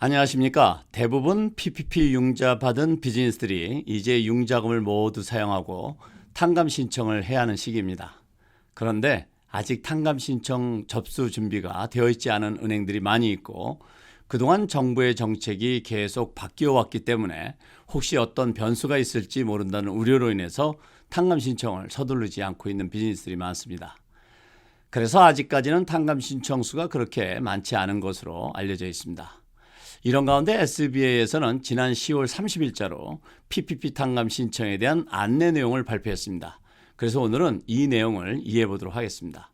안녕하십니까. 대부분 PPP 융자 받은 비즈니스들이 이제 융자금을 모두 사용하고 탕감 신청을 해야 하는 시기입니다. 그런데 아직 탕감 신청 접수 준비가 되어 있지 않은 은행들이 많이 있고 그동안 정부의 정책이 계속 바뀌어 왔기 때문에 혹시 어떤 변수가 있을지 모른다는 우려로 인해서 탕감 신청을 서두르지 않고 있는 비즈니스들이 많습니다. 그래서 아직까지는 탕감 신청 수가 그렇게 많지 않은 것으로 알려져 있습니다. 이런 가운데 SBA에서는 지난 10월 30일자로 PPP 탕감 신청에 대한 안내 내용을 발표했습니다. 그래서 오늘은 이 내용을 이해해 보도록 하겠습니다.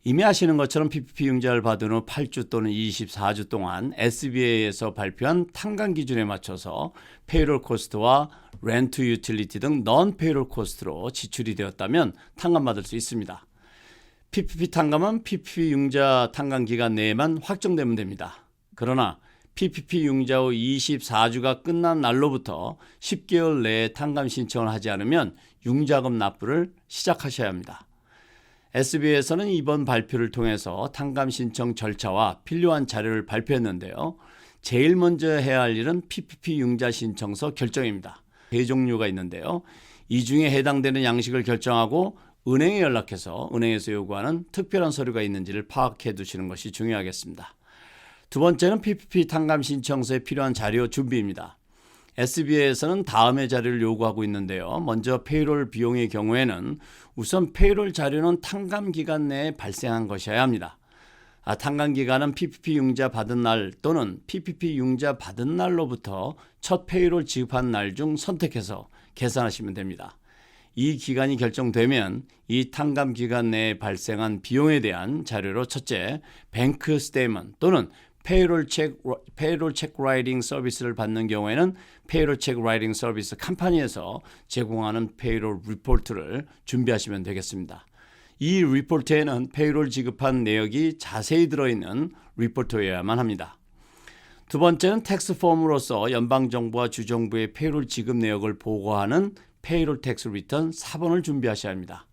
이미 아시는 것처럼 PPP 융자를 받은 후 8주 또는 24주 동안 SBA에서 발표한 탕감 기준에 맞춰서 페이롤 코스트와 렌트 유틸리티 등 넌 페이롤 코스트로 지출이 되었다면 탕감받을 수 있습니다. PPP 탕감은 PPP 융자 탕감 기간 내에만 확정되면 됩니다. 그러나 PPP 융자 후 24주가 끝난 날로부터 10개월 내에 탕감 신청을 하지 않으면 융자금 납부를 시작하셔야 합니다. SBA에서는 이번 발표를 통해서 탕감 신청 절차와 필요한 자료를 발표했는데요. 제일 먼저 해야 할 일은 PPP 융자 신청서 결정입니다. 세 종류가 있는데요. 이 중에 해당되는 양식을 결정하고 은행에 연락해서 은행에서 요구하는 특별한 서류가 있는지를 파악해 두시는 것이 중요하겠습니다. 두 번째는 PPP 탕감 신청서에 필요한 자료 준비입니다. SBA에서는 다음의 자료를 요구하고 있는데요. 먼저 페이롤 비용의 경우에는 우선 페이롤 자료는 탕감 기간 내에 발생한 것이어야 합니다. 탕감 기간은 PPP 융자 받은 날 또는 PPP 융자 받은 날로부터 첫 페이롤 지급한 날 중 선택해서 계산하시면 됩니다. 이 기간이 결정되면 이 탕감 기간 내에 발생한 비용에 대한 자료로 첫째, 뱅크 스테이먼트 또는 페이롤 체크 라이팅 서비스를 받는 경우에는 페이롤 체크 라이팅 서비스 컴퍼니에서 제공하는 페이롤 리포트를 준비하시면 되겠습니다. 이 리포트에는 페이롤 지급한 내역이 자세히 들어있는 리포트여야만 합니다. 두 번째는 텍스 폼으로서 연방정부와 주정부의 페이롤 지급 내역을 보고하는 페이롤 텍스 리턴 4번을 준비하셔야 합니다.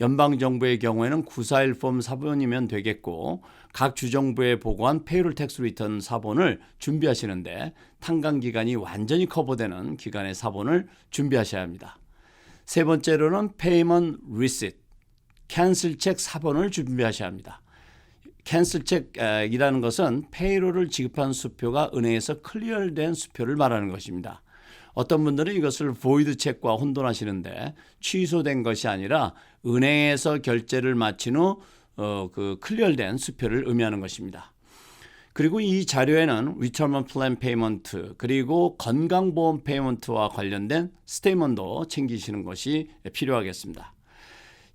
연방정부의 경우에는 941 폼 4번이면 되겠고 각 주정부에 보고한 페이롤 텍스 리턴 4번을 준비하시는데 탕감 기간이 완전히 커버되는 기간의 4번을 준비하셔야 합니다. 세 번째로는 페이먼트 리시트, 캔슬 책 4번을 준비하셔야 합니다. 캔슬 책이라는 것은 페이롤을 지급한 수표가 은행에서 클리어된 수표를 말하는 것입니다. 어떤 분들은 이것을 void 체크와 혼돈하시는데 취소된 것이 아니라 은행에서 결제를 마친 후 클리어된 수표를 의미하는 것입니다. 그리고 이 자료에는 Retirement Plan Payment 그리고 건강보험 페이먼트와 관련된 스테이먼트도 챙기시는 것이 필요하겠습니다.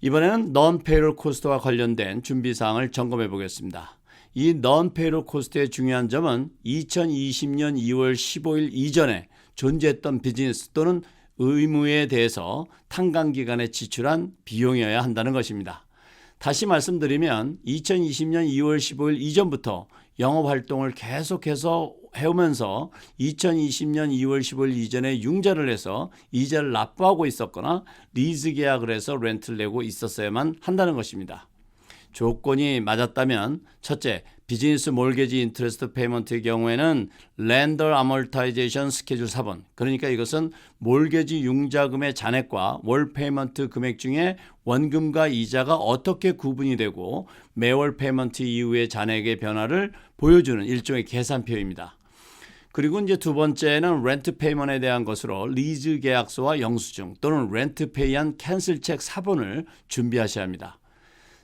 이번에는 Non-Payroll Cost와 관련된 준비사항을 점검해 보겠습니다. 이 Non-Payroll Cost의 중요한 점은 2020년 2월 15일 이전에 존재했던 비즈니스 또는 의무에 대해서 탕감 기간에 지출한 비용이어야 한다는 것입니다. 다시 말씀드리면 2020년 2월 15일 이전부터 영업활동을 계속해서 해오면서 2020년 2월 15일 이전에 융자를 해서 이자를 납부하고 있었거나 리즈 계약을 해서 렌트를 내고 있었어야만 한다는 것입니다. 조건이 맞았다면 첫째, 비즈니스 몰게지 인트레스트 페이먼트의 경우에는 렌더 아몰타이제이션 스케줄 4번 그러니까 이것은 몰게지 융자금의 잔액과 월 페이먼트 금액 중에 원금과 이자가 어떻게 구분이 되고 매월 페이먼트 이후의 잔액의 변화를 보여주는 일종의 계산표입니다. 그리고 이제 두 번째는 렌트 페이먼트에 대한 것으로 리즈 계약서와 영수증 또는 렌트 페이한 캔슬 책 4번을 준비하셔야 합니다.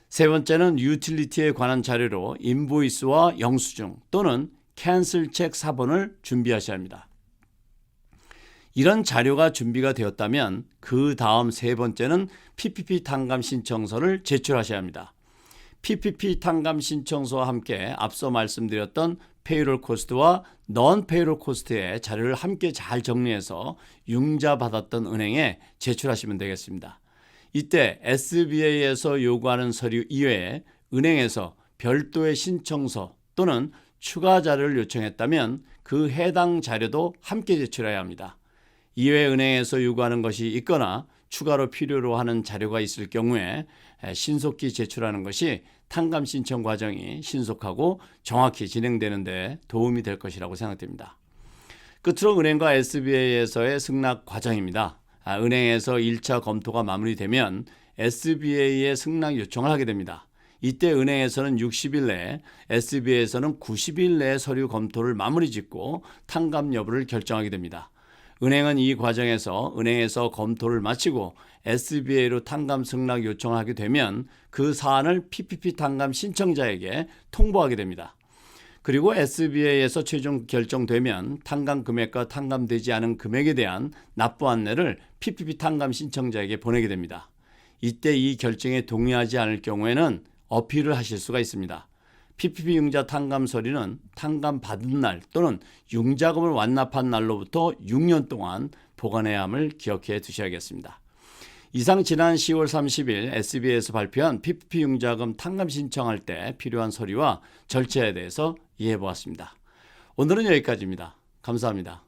세 번째는 유틸리티에 관한 자료로 인보이스와 영수증 또는 캔슬 책 4번을 준비하셔야 합니다. 이런 자료가 준비가 되었다면 그 다음 세 번째는 PPP 탕감 신청서를 제출하셔야 합니다. PPP 탕감 신청서와 함께 앞서 말씀드렸던 페이롤 코스트와 넌 페이롤 코스트의 자료를 함께 잘 정리해서 융자 받았던 은행에 제출하시면 되겠습니다. 이때 SBA에서 요구하는 서류 이외에 은행에서 별도의 신청서 또는 추가 자료를 요청했다면 그 해당 자료도 함께 제출해야 합니다. 이외에 은행에서 요구하는 것이 있거나 추가로 필요로 하는 자료가 있을 경우에 신속히 제출하는 것이 탕감 신청 과정이 신속하고 정확히 진행되는 데 도움이 될 것이라고 생각됩니다. 끝으로 은행과 SBA에서의 승낙 과정입니다. 은행에서 1차 검토가 마무리되면 SBA에 승낙 요청을 하게 됩니다. 이때 은행에서는 60일 내에, SBA에서는 90일 내에 서류 검토를 마무리 짓고 탕감 여부를 결정하게 됩니다. 은행은 이 과정에서 은행에서 검토를 마치고 SBA로 탕감 승낙 요청을 하게 되면 그 사안을 PPP 탕감 신청자에게 통보하게 됩니다. 그리고 SBA에서 최종 결정되면 탕감 금액과 탕감되지 않은 금액에 대한 납부 안내를 PPP 탕감 신청자에게 보내게 됩니다. 이때 이 결정에 동의하지 않을 경우에는 어필을 하실 수가 있습니다. PPP 융자 탕감 서류는 탕감 받은 날 또는 융자금을 완납한 날로부터 6년 동안 보관해야 함을 기억해 두셔야겠습니다. 이상 지난 10월 30일 SBA에서 발표한 PPP 융자금 탕감 신청할 때 필요한 서류와 절차에 대해서 이해해 보았습니다. 오늘은 여기까지입니다. 감사합니다.